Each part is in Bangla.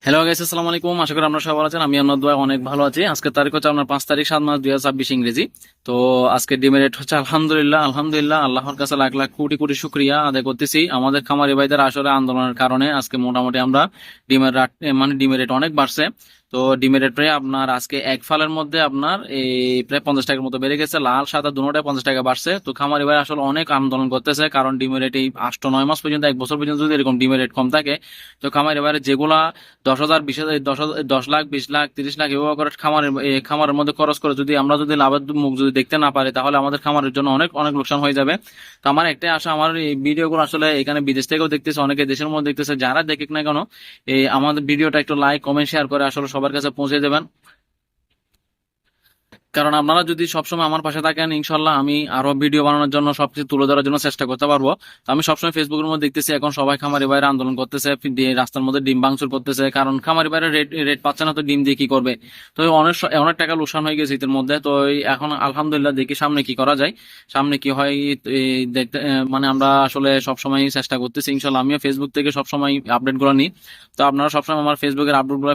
হ্যালো গাইস, আসসালামু আলাইকুম। আশা করি আপনারা সবাই ভালো আছেন। আমি আপনার দোয়া অনেক ভালো আছি। আজকের তারিখ হচ্ছে আপনার 5 তারিখ 7 মাস 2026 ইংরেজি। তো আজকে ডিমের রেট হচ্ছে আলহামদুলিল্লাহ আলহামদুলিল্লাহ, আল্লাহর কাছে লাখ লাখ কোটি কোটি শুকরিয়া আদায় করতেছি। আমাদের খামারি ভাইদের আসলে আন্দোলনের কারণে আজকে মোটামুটি আমরা ডিমের রেট অনেক বাড়ছে। তো ডিমের রেট প্রায় আপনার আজকে এক ফালের মধ্যে আপনার এই প্রায় 50 টাকার মতো বেড়ে গেছে। লাল সাদা দুটোটায় 50 টাকা বাড়ছে। তো খামারি ভাই আসলে অনেক আন্দোলন করতেছে, কারণ ডিমের রেট এই 8 9 মাস পর্যন্ত, 1 বছর পর্যন্ত যদি এরকম ডিমের রেট কম থাকে, তো খামারি ভাইয়ের যেগুলা 10,000 20,000 10 লাখ 20 লাখ 30 লাখ এভাবে করে খামারের মধ্যে খরচ করে যদি আমরা যদি লাভের মুখ যদি দেখতে না পারি, তাহলে আমাদের খামারের জন্য অনেক অনেক লোকসান হয়ে যাবে। তো আমার একটাই আশা, আমার এই ভিডিওগুলো আসলে এখানে বিদেশ থেকেও দেখতেছে, অনেকে দেশের মধ্যে দেখতেছে, যারা দেখুক না কেন এই আমাদের ভিডিওটা একটু লাইক কমেন্ট শেয়ার করে আসলে সবার কাছে পৌঁছে দেবেন। কারণ আপনারা যদি সবসময় আমার পাশে থাকেন, ইনশাল্লাহ আমি আরো ভিডিও বানানোর জন্য সবকিছু তুলে ধরার জন্য চেষ্টা করতে পারবো। তো আমি সবসময় ফেসবুকের মধ্যে দেখতেছি এখন সবাই খামারি বাইরে আন্দোলন করতেছে, রাস্তার মধ্যে ডিম ভাঙচুর করতেছে, কারণ খামারি বাইরে রেট রেট পাচ্ছে না, তো ডিম দিয়ে কি করবে। তো অনেক অনেক টাকা লোকসান হয়ে গেছে শীতের মধ্যে। তো এখন আলহামদুলিল্লাহ দেখি সামনে কি করা যায়, সামনে কি হয়। দেখতে মানে আমরা আসলে সবসময় চেষ্টা করতেছি। ইনশাল্লাহ আমিও ফেসবুক থেকে সবসময় আপডেট গুলো নিই। তো আপনারা সবসময় আমার ফেসবুকের আপডেট গুলো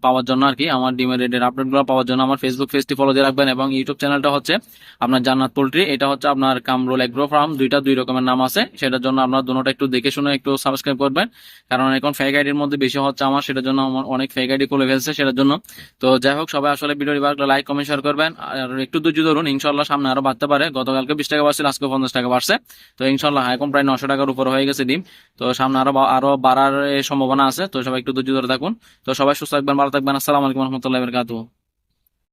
পাওয়ার জন্য আর কি, আমার ডিমের রেটের আপডেট গুলো পাওয়ার জন্য আমার ফেসবুক পেজটি ফলো দিয়ে রাখবেন, এবং ইউটিউব চ্যানেলটা হচ্ছে আপনার জান্নাত পোল্ট্রি, এটা হচ্ছে আপনার কামরুল এগ্রো ফার্ম, দুই রকমের নাম আছে। সেটার জন্য আপনার দুটোটা একটু দেখে শুনে একটু সাবস্ক্রাইব করবেন, কারণ এখন ফেক আইডির মধ্যে বেশি হচ্ছে আমার, সেটার জন্য আমার অনেক ফেক আইডি খুলে ফেলছে সেটার জন্য। তো যাই হোক, সবাই আসলে ভিডিও লাইক কমেন্ট শেয়ার করবেন, আর একটু ধৈর্য ধরুন, ইনশাল্লাহ সামনে আরো বাড়তে পারে। গতকালকে 20 টাকা বাড়ছিল, আজকে 50 টাকা বাড়ছে। তো ইনশাল্লাহ এখন প্রায় 900 টাকার উপর হয়ে গেছে ডিম। তো সামনে আরো আরো বাড়ার সম্ভাবনা আছে। তো সবাই একটু ধৈর্য ধরে থাকুন। তো সবাই সুস্থ থাকবেন, ভালো থাকবেন। আসসালামু আলাইকুম রহমতুল্লাহ বরকাতুহু।